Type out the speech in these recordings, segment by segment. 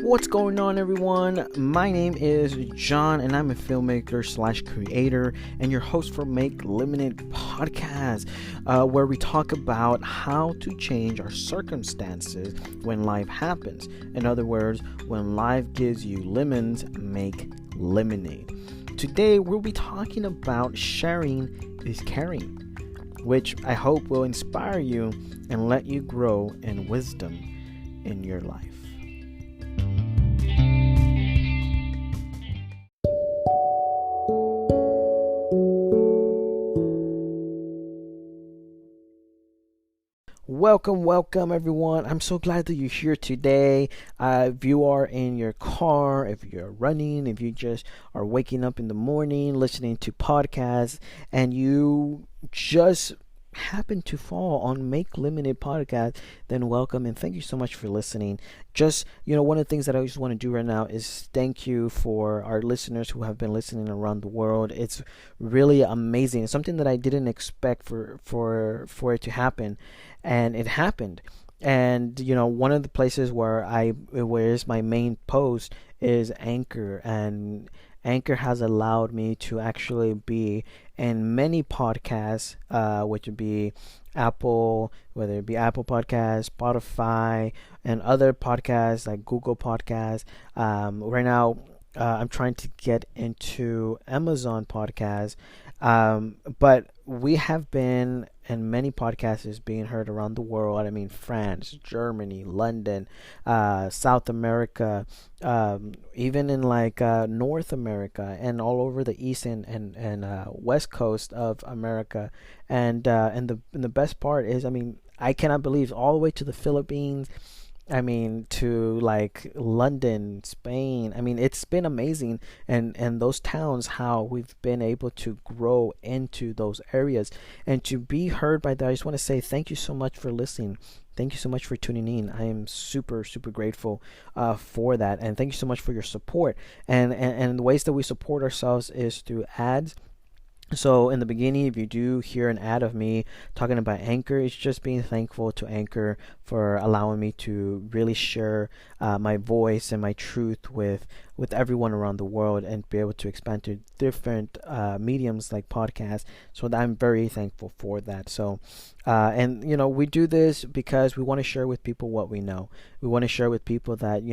What's going on, everyone? My name is John, and I'm a filmmaker slash creator and your host for Make Lemonade podcast, where we talk about how to change our circumstances when life happens. In other words, when life gives you lemons, make lemonade. Today, we'll be talking about sharing is caring, which I hope will inspire you and let you grow in wisdom in your life. Welcome everyone. I'm so glad that you're here today. If you are in your car, if you're running, if you just are waking up in the morning listening to podcasts and you just happen to fall on Make Lemonade podcast, then welcome and thank you so much for listening. Just, one of the things that I just want to do right now is thank you for our listeners who have been listening around the world. It's really amazing. It's something that I didn't expect for it to happen, and it happened. And one of the places where is my main post is Anchor, and Anchor has allowed me to actually be in many podcasts, which would be Apple, whether it be Apple Podcasts, Spotify, and other podcasts like Google Podcasts. Right now, I'm trying to get into Amazon Podcasts, but we have been in many podcasts being heard around the world. I mean, France, Germany, London, South America, even in North America, and all over the east and west coast of America. And the best part is, I cannot believe all the way to the Philippines. To London, Spain. It's been amazing, and those towns, how we've been able to grow into those areas and to be heard by that. I just want to say thank you so much for listening. Thank you so much for tuning in. I am super, super grateful for that, and thank you so much for your support. And the ways that we support ourselves is through ads. So in the beginning, if you do hear an ad of me talking about Anchor, it's just being thankful to Anchor for allowing me to really share my voice and my truth with everyone around the world and be able to expand to different mediums like podcasts. So I'm very thankful for that. So, we do this because we want to share with people what we know. We want to share with people that,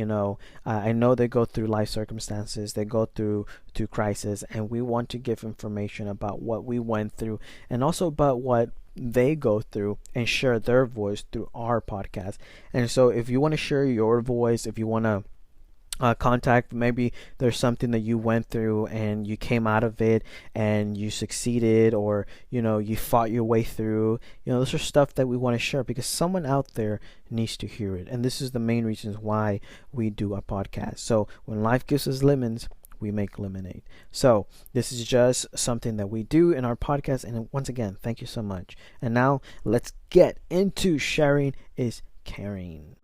I know they go through life circumstances, they go through crisis, and we want to give information about what we went through and also about what they go through and share their voice through our podcast. And so if you want to share your voice, if you want to contact, maybe there's something that you went through and you came out of it and you succeeded, or you fought your way through, those are stuff that we want to share because someone out there needs to hear it. And this is the main reasons why we do a podcast. So when life gives us lemons, we make lemonade. So this is just something that we do in our podcast, and once again, thank you so much. And now let's get into sharing is caring.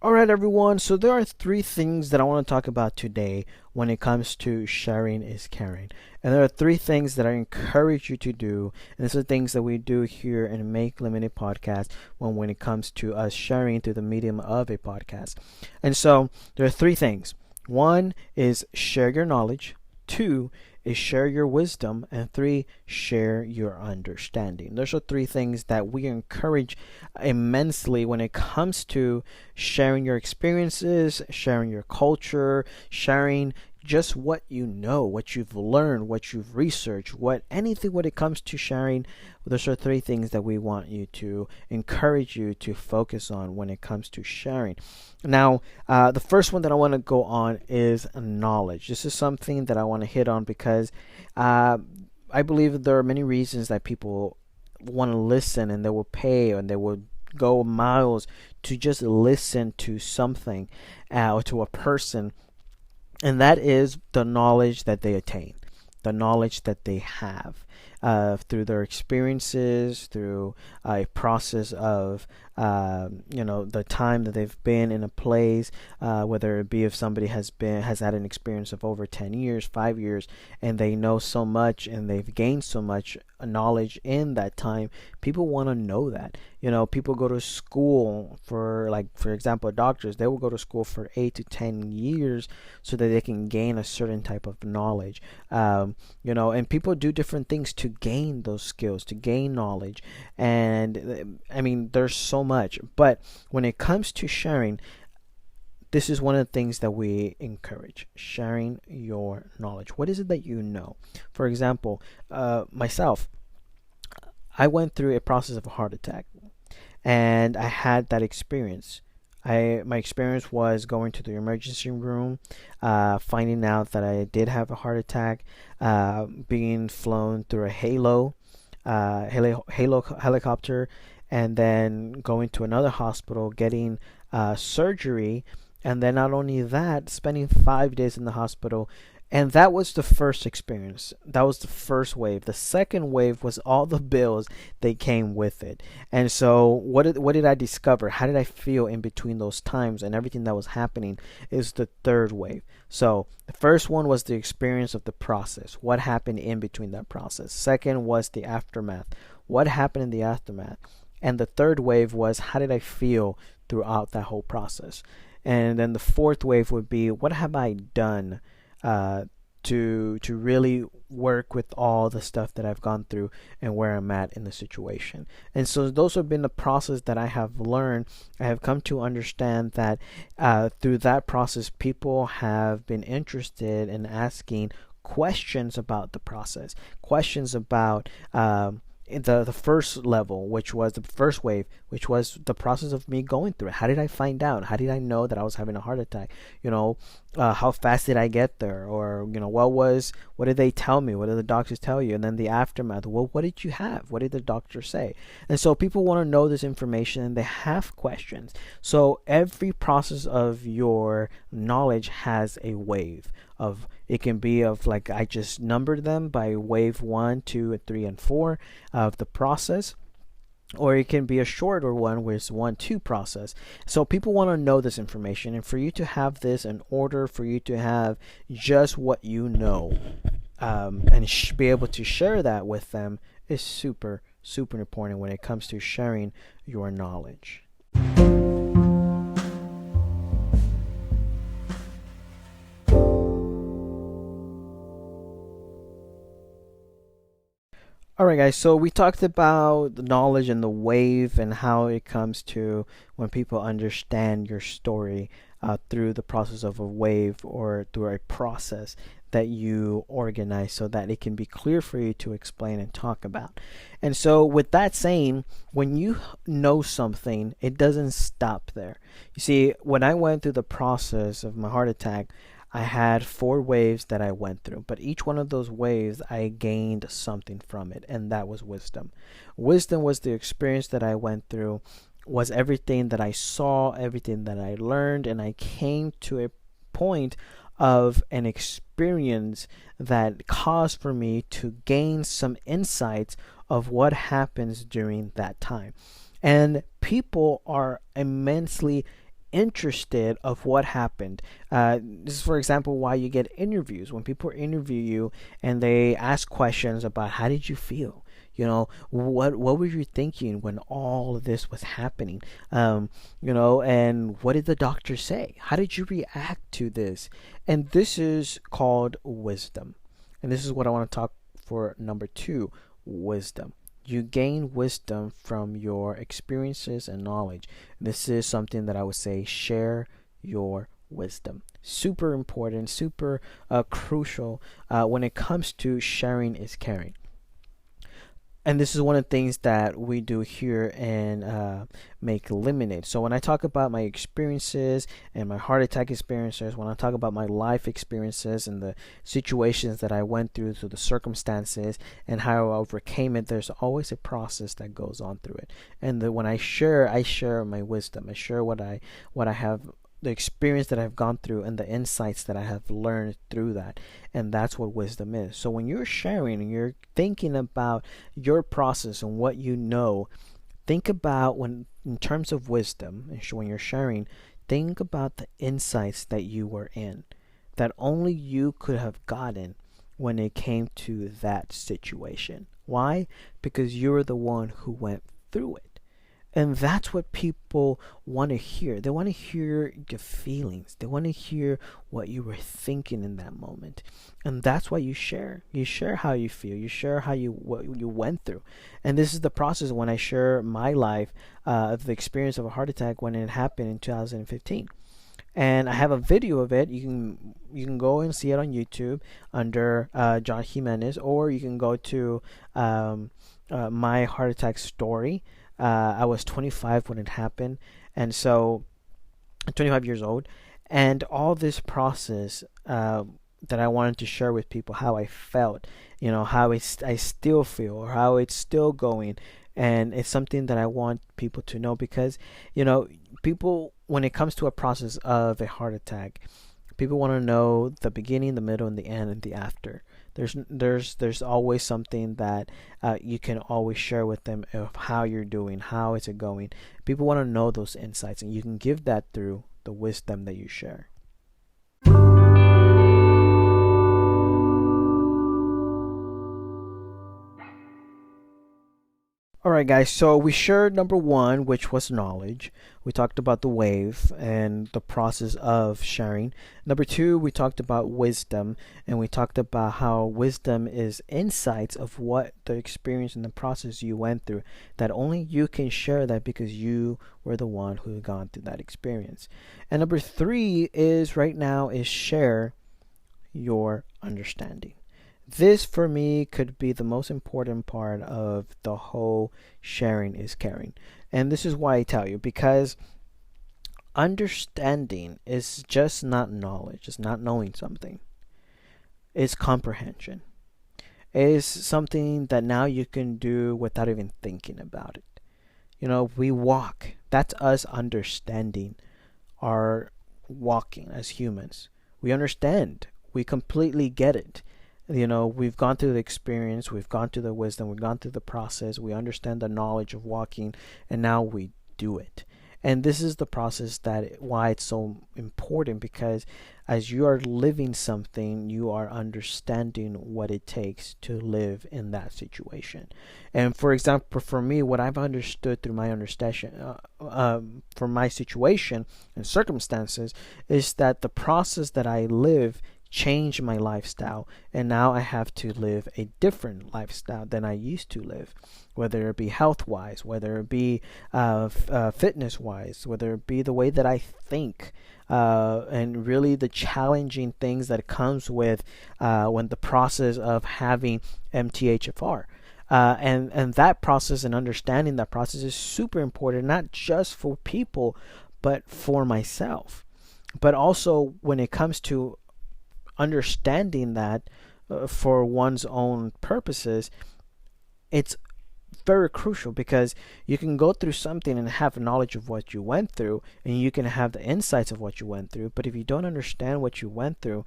Alright everyone, so there are three things that I want to talk about today when it comes to sharing is caring. And there are three things that I encourage you to do, and these are things that we do here in Make Lemonade podcast when it comes to us sharing through the medium of a podcast. And so there are three things. One is share your knowledge. Two is share your wisdom, and three, share your understanding. Those are three things that we encourage immensely when it comes to sharing your experiences, sharing your culture, sharing just what you know, what you've learned, what you've researched, anything when it comes to sharing. Those are three things that we want you to encourage you to focus on when it comes to sharing. Now, the first one that I want to go on is knowledge. This is something that I want to hit on because I believe there are many reasons that people want to listen, and they will pay and they will go miles to just listen to something or to a person. And that is the knowledge that they attain, the knowledge that they have. through their experiences, through a process of the time that they've been in a place, whether it be if somebody has had an experience of over 10 years, 5 years, and they know so much and they've gained so much knowledge in that time. People want to know that. People go to school for, like, for example, doctors. They will go to school for 8 to 10 years so that they can gain a certain type of knowledge. And people do different things to gain those skills, to gain knowledge. And I mean, there's so much. But when it comes to sharing, this is one of the things that we encourage: sharing your knowledge. What is it that you know? For example, myself, I went through a process of a heart attack, and I had that experience. My experience was going to the emergency room, finding out that I did have a heart attack, being flown through a Halo helicopter, and then going to another hospital, getting surgery, and then not only that, spending 5 days in the hospital. And that was the first experience. That was the first wave. The second wave was all the bills that came with it. And so what did I discover? How did I feel in between those times and everything that was happening is the third wave. So the first one was the experience of the process. What happened in between that process? Second was the aftermath. What happened in the aftermath? And the third wave was, how did I feel throughout that whole process? And then the fourth wave would be, what have I done to really work with all the stuff that I've gone through and where I'm at in the situation. And so those have been the process that I have learned. I have come to understand that through that process, people have been interested in asking questions about the process, questions about the first level, which was the first wave, which was the process of me going through it. How did I find out? How did I know that I was having a heart attack? How fast did I get there? Or, what did they tell me? What did the doctors tell you? And then the aftermath. Well, what did you have? What did the doctor say? And so people want to know this information and they have questions. So every process of your knowledge has a wave of, it can be of, like, I just numbered them by wave 1, 2, 3, and 4 of the process, or it can be a shorter one where it's 1, 2 process. So people want to know this information, and for you to have this in order, for you to have just what you know, and be able to share that with them is super, super important when it comes to sharing your knowledge. Alright, guys, so we talked about the knowledge and the wave and how it comes to when people understand your story through the process of a wave or through a process that you organize so that it can be clear for you to explain and talk about. And so, with that saying, when you know something, it doesn't stop there. You see, when I went through the process of my heart attack, I had 4 waves that I went through, but each one of those waves I gained something from it, and that was wisdom. Wisdom was the experience that I went through, was everything that I saw, everything that I learned, and I came to a point of an experience that caused for me to gain some insights of what happens during that time. And people are immensely interested of what happened. This is, for example, why you get interviews. When people interview you and they ask questions about how did you feel, what were you thinking when all of this was happening, and what did the doctor say? How did you react to this? And this is called wisdom. And this is what I want to talk for number 2, wisdom. You gain wisdom from your experiences and knowledge. This is something that I would say, share your wisdom. Super important, super crucial when it comes to sharing is caring. And this is one of the things that we do here in Make Lemonade. So when I talk about my experiences and my heart attack experiences, when I talk about my life experiences and the situations that I went through, so the circumstances and how I overcame it, there's always a process that goes on through it. And when I share my wisdom. I share what I have the experience that I've gone through and the insights that I have learned through that. And that's what wisdom is. So when you're sharing and you're thinking about your process and what you know, think about, when in terms of wisdom, and when you're sharing, think about the insights that you were in, that only you could have gotten when it came to that situation. Why? Because you're the one who went through it. And that's what people want to hear. They want to hear your feelings. They want to hear what you were thinking in that moment. And that's why you share. You share how you feel. You share what you went through. And this is the process when I share my life of the experience of a heart attack when it happened in 2015. And I have a video of it. You can go and see it on YouTube under John Jimenez, or you can go to my heart attack story. I was 25 when it happened, and so 25 years old, and all this process that I wanted to share with people, how I felt, how I still feel, or how it's still going. And it's something that I want people to know, because people, when it comes to a process of a heart attack, people want to know the beginning, the middle, and the end, and the after. There's always something that you can always share with them of how you're doing, how is it going. People want to know those insights, and you can give that through the wisdom that you share. Alright, guys, so we shared number one, which was knowledge. We talked about the wave and the process of sharing. Number two, we talked about wisdom, and we talked about how wisdom is insights of what the experience and the process you went through, that only you can share that because you were the one who had gone through that experience. And number three is right now is share your understanding. This for me could be the most important part of the whole sharing is caring. And this is why I tell you, because understanding is just not knowledge, it's not knowing something. It's comprehension. It is something that now you can do without even thinking about it. We walk. That's us understanding our walking as humans. We understand. We completely get it. We've gone through the experience, we've gone through the wisdom, we've gone through the process, we understand the knowledge of walking, and now we do it. And this is the process why it's so important, because as you are living something, you are understanding what it takes to live in that situation. And for example, for me, what I've understood through my understanding for my situation and circumstances is that the process that I live changed my lifestyle, and now I have to live a different lifestyle than I used to live, whether it be health wise, whether it be fitness wise, whether it be the way that I think, and really the challenging things that comes with when the process of having MTHFR. And that process and understanding that process is super important, not just for people, but for myself. But also when it comes to understanding that for one's own purposes, it's very crucial, because you can go through something and have knowledge of what you went through, and you can have the insights of what you went through, but if you don't understand what you went through,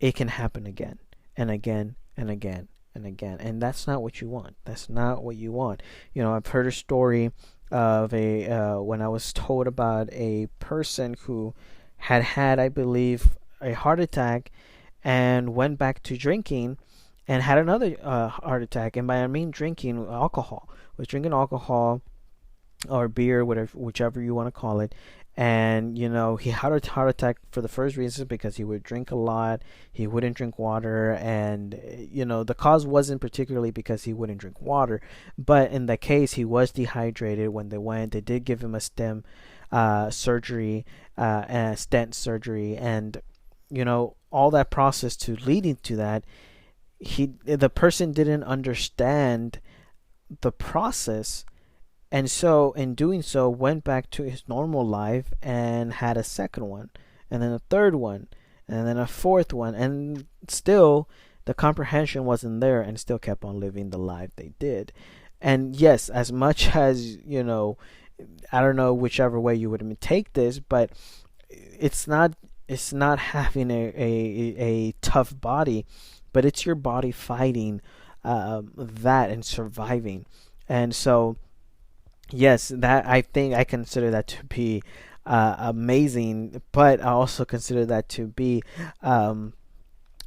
it can happen again and again and again and again, and that's not what you want. That's not what you want. I've heard a story of when I was told about a person who had, I believe, a heart attack, and went back to drinking and had another heart attack. And by I mean drinking alcohol, was drinking alcohol or beer, whichever you want to call it. And he had a heart attack for the first reason because he would drink a lot, he wouldn't drink water, and the cause wasn't particularly because he wouldn't drink water, but in that case he was dehydrated. When they did give him a stent surgery, and all that process to leading to that, the person didn't understand the process, and so in doing so went back to his normal life and had a second one, and then a third one, and then a fourth one, and still the comprehension wasn't there, and still kept on living the life they did. And yes, as much as I don't know whichever way you would take this, but it's not having a tough body, but it's your body fighting that and surviving. And so, yes, that I think I consider that to be amazing, but I also consider that to be um,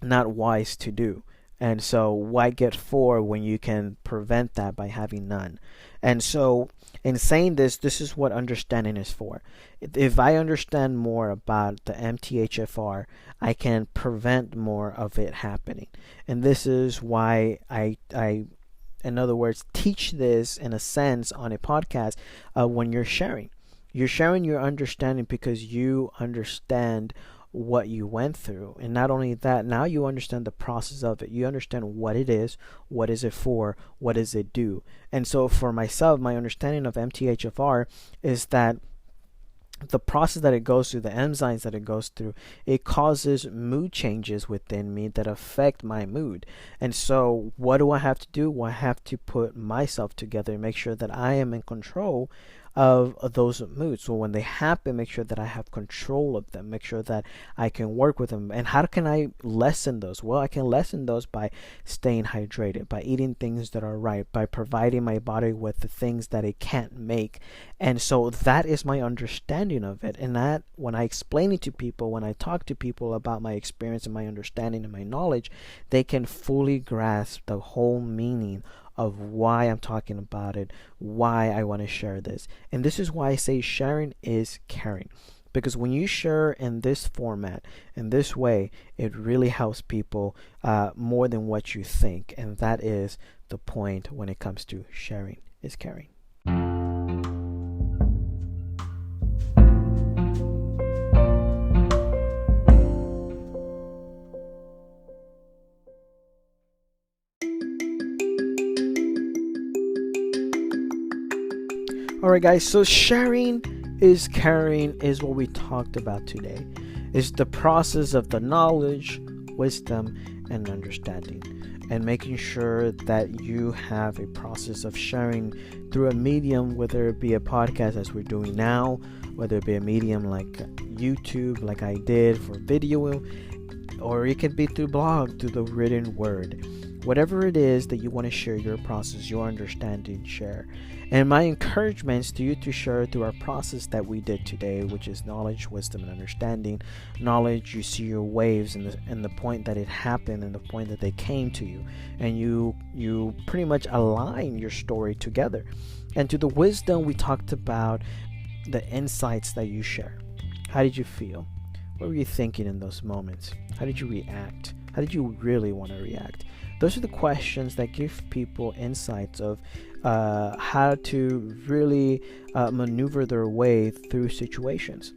not wise to do. And so, why get four when you can prevent that by having none? And so, in saying this, this is what understanding is for. If I understand more about the MTHFR, I can prevent more of it happening. And this is why in other words, teach this in a sense on a podcast when you're sharing. You're sharing your understanding because you understand what you went through. And not only that, now you understand the process of it. You understand what it is, what is it for, what does it do. And so for myself, my understanding of MTHFR is that the process that it goes through, the enzymes that it goes through, it causes mood changes within me that affect my mood. And so, what do I have to do? Well, I have to put myself together and make sure that I am in control of those moods. So when they happen, make sure that I have control of them, make sure that I can work with them. And how can I lessen those? Well, I can lessen those by staying hydrated, by eating things that are right, by providing my body with the things that it can't make. And so that is my understanding of it. And that, when I explain it to people, when I talk to people about my experience and my understanding and my knowledge, they can fully grasp the whole meaning of why I'm talking about it, why I want to share this. And this is why I say sharing is caring. Because when you share in this format, in this way, it really helps people more than what you think. And that is the point when it comes to sharing is caring. Alright, guys, so sharing is caring is what we talked about today. It's the process of the knowledge, wisdom, and understanding, and making sure that you have a process of sharing through a medium, whether it be a podcast as we're doing now, whether it be a medium like YouTube, like I did for video, or it could be through blog, through the written word. Whatever it is that you want to share your process, your understanding, share. And my encouragement is to you to share through our process that we did today, which is knowledge, wisdom, and understanding. Knowledge, you see your waves and the point that it happened and the point that they came to you. And you pretty much align your story together. And to the wisdom, we talked about the insights that you share. How did you feel? What were you thinking in those moments? How did you react? How did you really want to react? Those are the questions that give people insights of how to really maneuver their way through situations.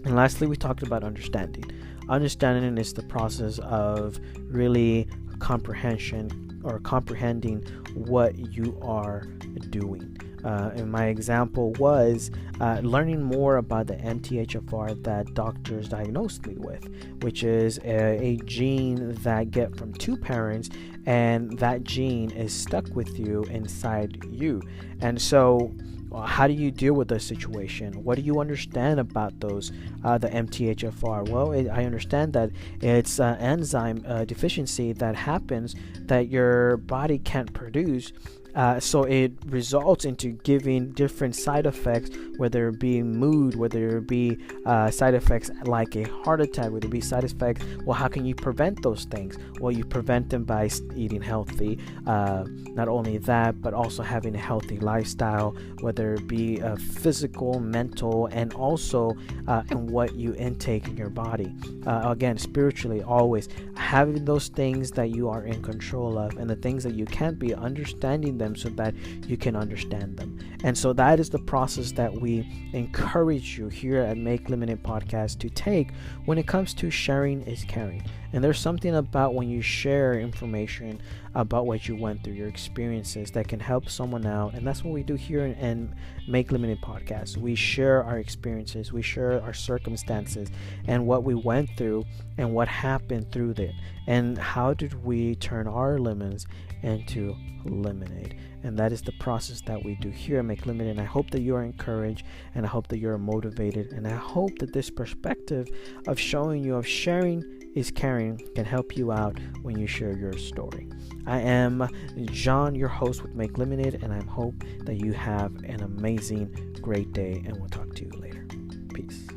And lastly, we talked about understanding. Understanding is the process of really comprehension or comprehending what you are doing. And my example was learning more about the MTHFR that doctors diagnosed me with, which is a gene that get from two parents, and that gene is stuck with you inside you. And so how do you deal with the situation? What do you understand about those, the MTHFR? Well, I understand that it's an enzyme deficiency that happens that your body can't produce. So it results into giving different side effects, whether it be mood, whether it be side effects like a heart attack, whether it be side effects. Well, how can you prevent those things? Well, you prevent them by eating healthy. Not only that, but also having a healthy lifestyle, whether it be physical, mental, and also in what you intake in your body. Again, spiritually, always having those things that you are in control of, and the things that you can't be, understanding them so that you can understand them. And so that is the process that we encourage you here at Make Limited Podcast to take when it comes to sharing is caring. And there's something about when you share information about what you went through, your experiences, that can help someone out. And that's what we do here in Make Limited podcast. We share our experiences, we share our circumstances, and what we went through, and what happened through it, and how did we turn our lemons into lemonade. And that is the process that we do here at Make Limited. And I hope that you are encouraged, and I hope that you're motivated, and I hope that this perspective of showing you, of sharing is caring, can help you out when you share your story. I am John, your host with Make Limited, and I hope that you have an amazing, great day, and we'll talk to you later. Peace.